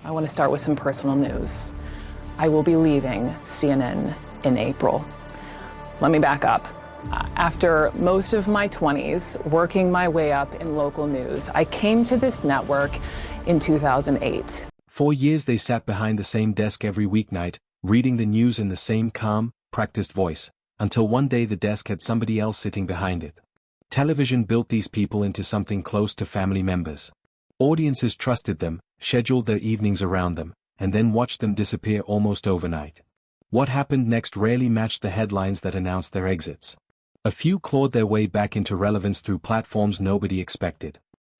I want to start with some personal news. I will be leaving CNN in April. Let me back up. After most of my 20s working my way up in local news, I came to this network in 2008. 4 years they sat behind the same desk every weeknight, reading the news in the same calm, practiced voice, until one day the desk had somebody else sitting behind it. Television built these people into something close to family members. Audiences trusted them, scheduled their evenings around them, and then watched them disappear almost overnight. What happened next rarely matched the headlines that announced their exits. A few clawed their way back into relevance through platforms nobody expected.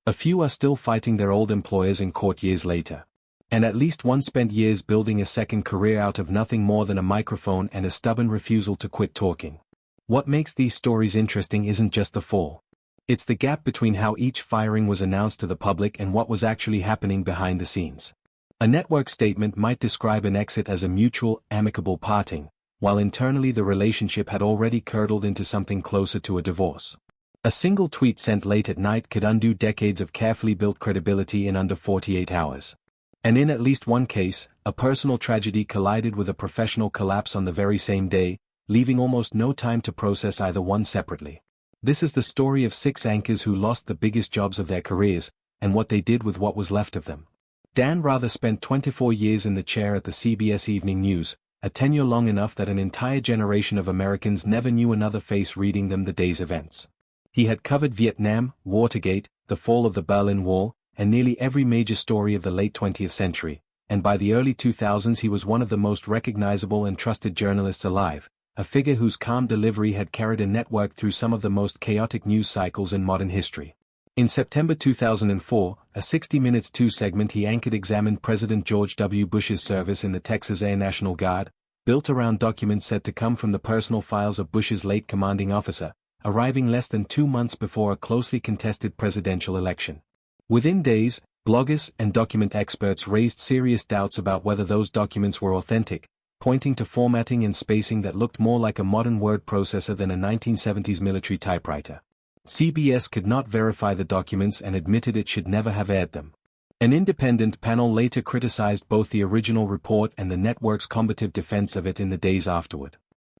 A few are still fighting their old employers in court years later. And at least one spent years building a second career out of nothing more than a microphone and a stubborn refusal to quit talking. What makes these stories interesting isn't just the fall. It's the gap between how each firing was announced to the public and what was actually happening behind the scenes. A network statement might describe an exit as a mutual, amicable parting, while internally the relationship had already curdled into something closer to a divorce. A single tweet sent late at night could undo decades of carefully built credibility in under 48 hours. And in at least one case, a personal tragedy collided with a professional collapse on the very same day, leaving almost no time to process either one separately. This is the story of 6 anchors who lost the biggest jobs of their careers, and what they did with what was left of them. Dan Rather spent 24 years in the chair at the CBS Evening News, a tenure long enough that an entire generation of Americans never knew another face reading them the day's events. He had covered Vietnam, Watergate, the fall of the Berlin Wall, and nearly every major story of the late 20th century, and by the early 2000s he was one of the most recognizable and trusted journalists alive, a figure whose calm delivery had carried a network through some of the most chaotic news cycles in modern history. In September 2004, a 60 Minutes 2 segment he anchored examined President George W. Bush's service in the Texas Air National Guard, built around documents said to come from the personal files of Bush's late commanding officer, arriving less than 2 months before a closely contested presidential election. Within days, bloggers and document experts raised serious doubts about whether those documents were authentic, pointing to formatting and spacing that looked more like a modern word processor than a 1970s military typewriter. CBS could not verify the documents and admitted it should never have aired them. An independent panel later criticized both the original report and the network's combative defense of it in the days afterward.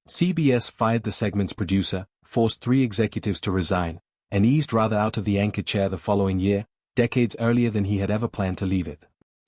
CBS fired the segment's producer, forced 3 executives to resign, and eased Rather out of the anchor chair the following year, decades earlier than he had ever planned to leave it.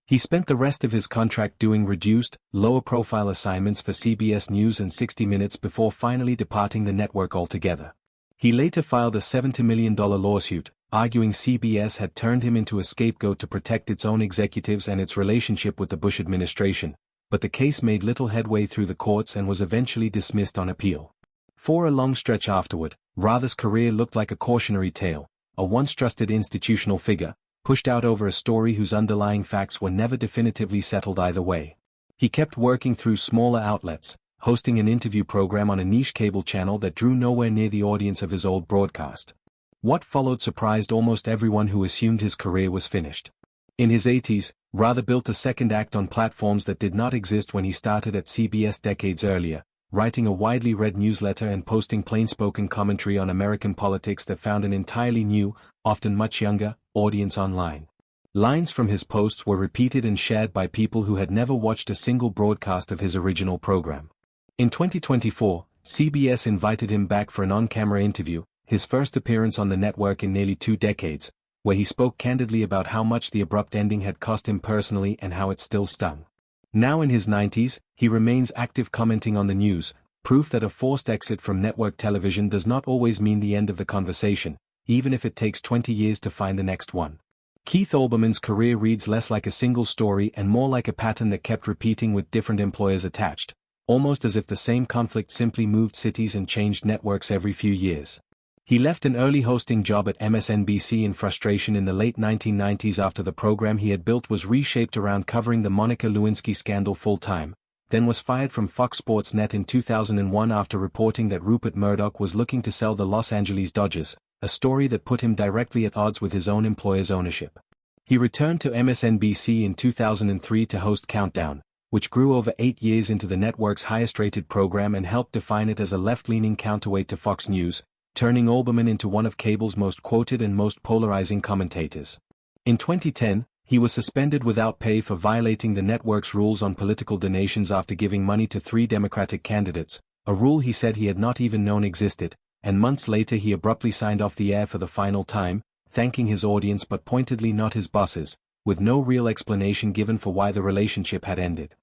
He spent the rest of his contract doing reduced, lower-profile assignments for CBS News and 60 Minutes before finally departing the network altogether. He later filed a $70 million lawsuit, arguing CBS had turned him into a scapegoat to protect its own executives and its relationship with the Bush administration, but the case made little headway through the courts and was eventually dismissed on appeal. For a long stretch afterward, Rather's career looked like a cautionary tale, a once-trusted institutional figure, pushed out over a story whose underlying facts were never definitively settled either way. He kept working through smaller outlets, hosting an interview program on a niche cable channel that drew nowhere near the audience of his old broadcast. What followed surprised almost everyone who assumed his career was finished. In his 80s, Rather built a second act on platforms that did not exist when he started at CBS decades earlier, writing a widely read newsletter and posting plain-spoken commentary on American politics that found an entirely new, often much younger, audience online. Lines from his posts were repeated and shared by people who had never watched a single broadcast of his original program. In 2024, CBS invited him back for an on-camera interview, his first appearance on the network in nearly 2 decades, where he spoke candidly about how much the abrupt ending had cost him personally and how it still stung. Now in his 90s, he remains active commenting on the news, proof that a forced exit from network television does not always mean the end of the conversation, even if it takes 20 years to find the next one. Keith Olbermann's career reads less like a single story and more like a pattern that kept repeating with different employers attached, almost as if the same conflict simply moved cities and changed networks every few years. He left an early hosting job at MSNBC in frustration in the late 1990s after the program he had built was reshaped around covering the Monica Lewinsky scandal full-time, then was fired from Fox Sports Net in 2001 after reporting that Rupert Murdoch was looking to sell the Los Angeles Dodgers, a story that put him directly at odds with his own employer's ownership. He returned to MSNBC in 2003 to host Countdown, which grew over 8 years into the network's highest-rated program and helped define it as a left-leaning counterweight to Fox News, turning Olbermann into one of cable's most quoted and most polarizing commentators. In 2010, He was suspended without pay for violating the network's rules on political donations after giving money to 3 Democratic candidates, a rule he said he had not even known existed, and months later he abruptly signed off the air for the final time, thanking his audience but pointedly not his bosses, with no real explanation given for why the relationship had ended.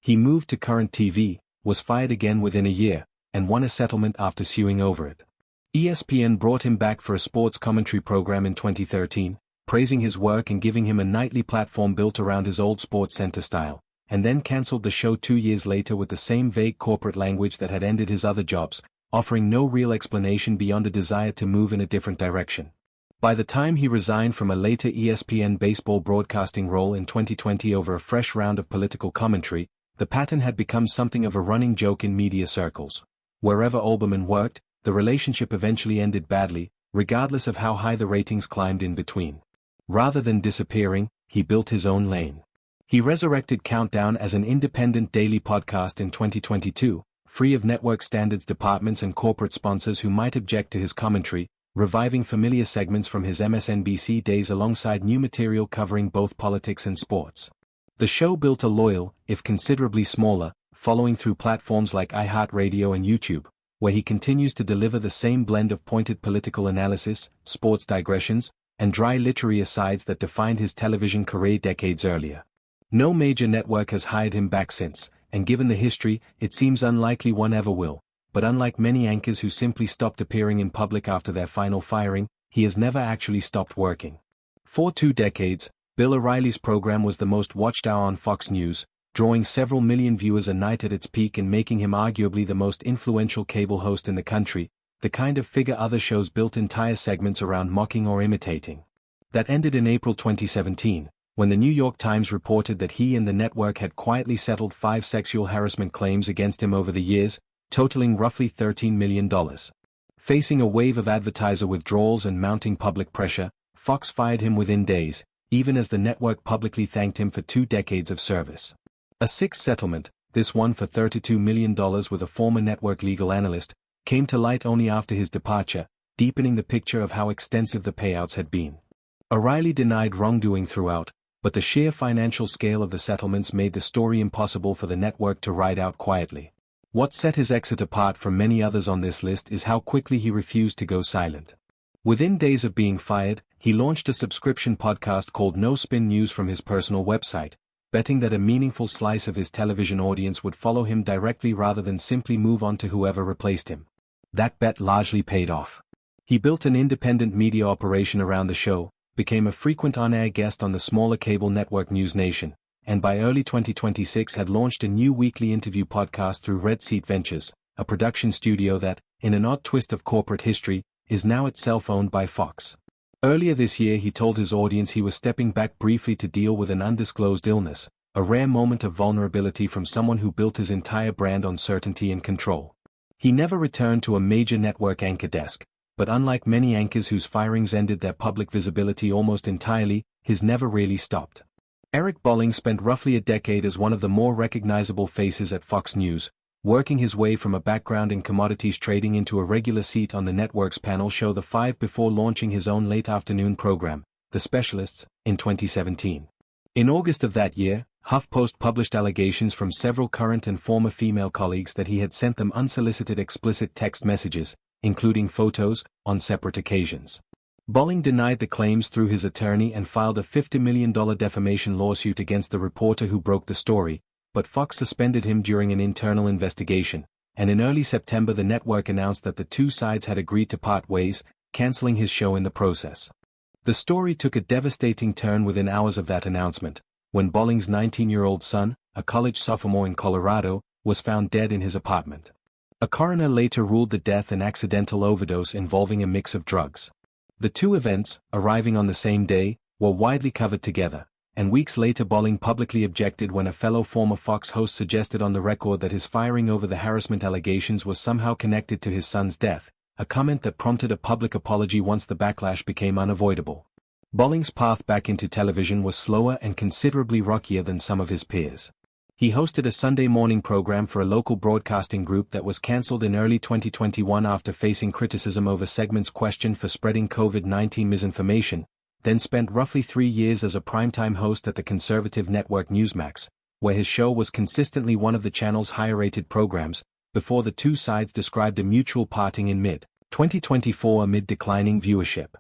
He moved to Current TV, was fired again within a year, and won a settlement after suing over it. ESPN brought him back for a sports commentary program in 2013, praising his work and giving him a nightly platform built around his old SportsCenter style, and then cancelled the show 2 years later with the same vague corporate language that had ended his other jobs, offering no real explanation beyond a desire to move in a different direction. By the time he resigned from a later ESPN baseball broadcasting role in 2020 over a fresh round of political commentary, the pattern had become something of a running joke in media circles. Wherever Olbermann worked, the relationship eventually ended badly, regardless of how high the ratings climbed in between. Rather than disappearing, he built his own lane. He resurrected Countdown as an independent daily podcast in 2022, free of network standards departments and corporate sponsors who might object to his commentary, reviving familiar segments from his MSNBC days alongside new material covering both politics and sports. The show built a loyal, if considerably smaller, following through platforms like iHeartRadio and YouTube, where he continues to deliver the same blend of pointed political analysis, sports digressions, and dry literary asides that defined his television career decades earlier. No major network has hired him back since, and given the history, it seems unlikely one ever will, but unlike many anchors who simply stopped appearing in public after their final firing, he has never actually stopped working. For 2 decades, Bill O'Reilly's program was the most watched hour on Fox News, drawing several million viewers a night at its peak and making him arguably the most influential cable host in the country, the kind of figure other shows built entire segments around mocking or imitating. That ended in April 2017, when the New York Times reported that he and the network had quietly settled 5 sexual harassment claims against him over the years, totaling roughly $13 million. Facing a wave of advertiser withdrawals and mounting public pressure, Fox fired him within days, even as the network publicly thanked him for 2 decades of service. A 6th settlement, this one for $32 million with a former network legal analyst, came to light only after his departure, deepening the picture of how extensive the payouts had been. O'Reilly denied wrongdoing throughout, but the sheer financial scale of the settlements made the story impossible for the network to ride out quietly. What set his exit apart from many others on this list is how quickly he refused to go silent. Within days of being fired, he launched a subscription podcast called No Spin News from his personal website, betting that a meaningful slice of his television audience would follow him directly rather than simply move on to whoever replaced him. That bet largely paid off. He built an independent media operation around the show, became a frequent on-air guest on the smaller cable network News Nation, and by early 2026 had launched a new weekly interview podcast through Red Seat Ventures, a production studio that, in an odd twist of corporate history, is now itself owned by Fox. Earlier this year he told his audience he was stepping back briefly to deal with an undisclosed illness, a rare moment of vulnerability from someone who built his entire brand on certainty and control. He never returned to a major network anchor desk, but unlike many anchors whose firings ended their public visibility almost entirely, his never really stopped. Eric Bolling spent roughly a decade as one of the more recognizable faces at Fox News, working his way from a background in commodities trading into a regular seat on the network's panel show The Five before launching his own late afternoon program, The Specialists, in 2017. In August of that year, HuffPost published allegations from several current and former female colleagues that he had sent them unsolicited explicit text messages, including photos, on separate occasions. Bolling denied the claims through his attorney and filed a $50 million defamation lawsuit against the reporter who broke the story, but Fox suspended him during an internal investigation, and in early September the network announced that the two sides had agreed to part ways, canceling his show in the process. The story took a devastating turn within hours of that announcement, when Bolling's 19-year-old son, a college sophomore in Colorado, was found dead in his apartment. A coroner later ruled the death an accidental overdose involving a mix of drugs. The two events, arriving on the same day, were widely covered together, and weeks later Bolling publicly objected when a fellow former Fox host suggested on the record that his firing over the harassment allegations was somehow connected to his son's death, a comment that prompted a public apology once the backlash became unavoidable. Bolling's path back into television was slower and considerably rockier than some of his peers. He hosted a Sunday morning program for a local broadcasting group that was cancelled in early 2021 after facing criticism over segments questioned for spreading COVID-19 misinformation, then spent roughly 3 years as a primetime host at the conservative network Newsmax, where his show was consistently one of the channel's higher-rated programs, before the two sides described a mutual parting in mid-2024 amid declining viewership.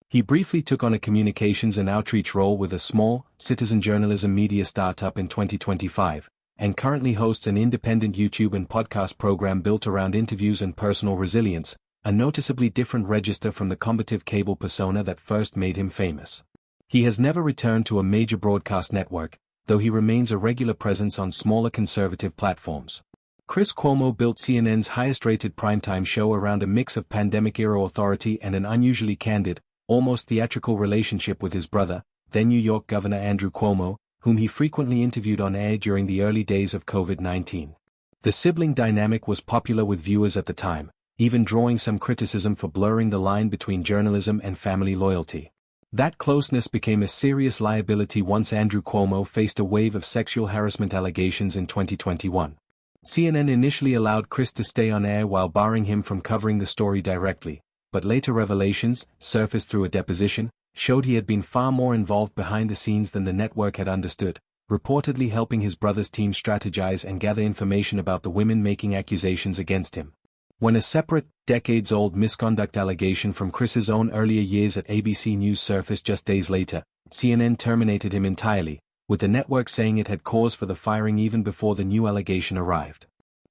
He briefly took on a communications and outreach role with a small, citizen journalism media startup in 2025, and currently hosts an independent YouTube and podcast program built around interviews and personal resilience, a noticeably different register from the combative cable persona that first made him famous. He has never returned to a major broadcast network, though he remains a regular presence on smaller conservative platforms. Chris Cuomo built CNN's highest-rated primetime show around a mix of pandemic-era authority and an unusually candid, almost theatrical relationship with his brother, then New York Governor Andrew Cuomo, whom he frequently interviewed on air during the early days of COVID-19. The sibling dynamic was popular with viewers at the time, even drawing some criticism for blurring the line between journalism and family loyalty. That closeness became a serious liability once Andrew Cuomo faced a wave of sexual harassment allegations in 2021. CNN initially allowed Chris to stay on air while barring him from covering the story directly, but later revelations, surfaced through a deposition, showed he had been far more involved behind the scenes than the network had understood, reportedly helping his brother's team strategize and gather information about the women making accusations against him. When a separate, decades-old misconduct allegation from Chris's own earlier years at ABC News surfaced just days later, CNN terminated him entirely, with the network saying it had cause for the firing even before the new allegation arrived.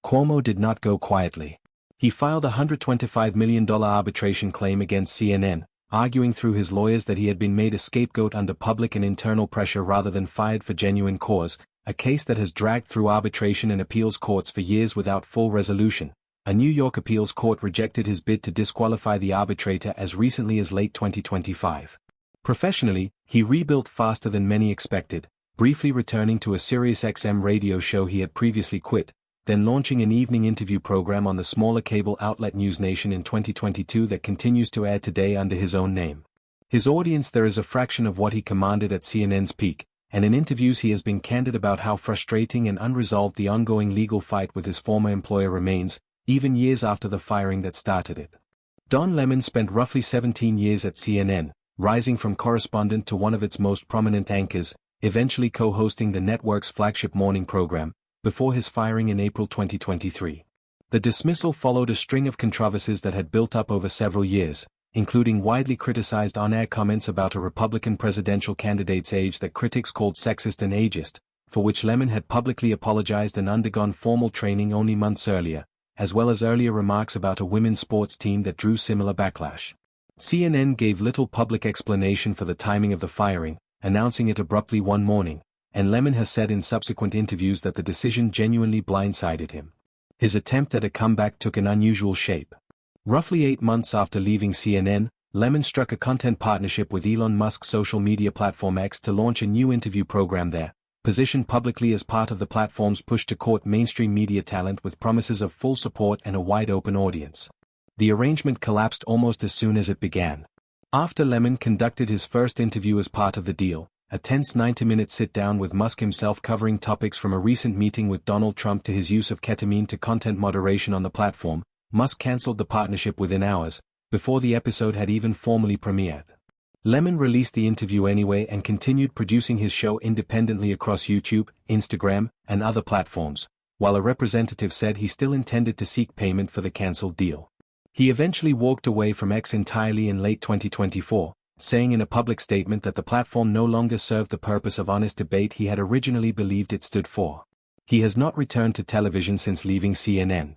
Cuomo did not go quietly. He filed a $125 million arbitration claim against CNN, arguing through his lawyers that he had been made a scapegoat under public and internal pressure rather than fired for genuine cause, a case that has dragged through arbitration and appeals courts for years without full resolution. A New York appeals court rejected his bid to disqualify the arbitrator as recently as late 2025. Professionally, he rebuilt faster than many expected, briefly returning to a SiriusXM radio show he had previously quit, then launching an evening interview program on the smaller cable outlet NewsNation in 2022 that continues to air today under his own name. His audience there is a fraction of what he commanded at CNN's peak, and in interviews he has been candid about how frustrating and unresolved the ongoing legal fight with his former employer remains, even years after the firing that started it. Don Lemon spent roughly 17 years at CNN, rising from correspondent to one of its most prominent anchors, eventually co-hosting the network's flagship morning program, before his firing in April 2023. The dismissal followed a string of controversies that had built up over several years, including widely criticized on-air comments about a Republican presidential candidate's age that critics called sexist and ageist, for which Lemon had publicly apologized and undergone formal training only months earlier, as well as earlier remarks about a women's sports team that drew similar backlash. CNN gave little public explanation for the timing of the firing, announcing it abruptly one morning, and Lemon has said in subsequent interviews that the decision genuinely blindsided him. His attempt at a comeback took an unusual shape. Roughly 8 months after leaving CNN, Lemon struck a content partnership with Elon Musk's social media platform X to launch a new interview program there, positioned publicly as part of the platform's push to court mainstream media talent with promises of full support and a wide-open audience. The arrangement collapsed almost as soon as it began. After Lemon conducted his first interview as part of the deal, a tense 90-minute sit-down with Musk himself covering topics from a recent meeting with Donald Trump to his use of ketamine to content moderation on the platform, Musk cancelled the partnership within hours, before the episode had even formally premiered. Lemon released the interview anyway and continued producing his show independently across YouTube, Instagram, and other platforms, while a representative said he still intended to seek payment for the cancelled deal. He eventually walked away from X entirely in late 2024, saying in a public statement that the platform no longer served the purpose of honest debate he had originally believed it stood for. He has not returned to television since leaving CNN.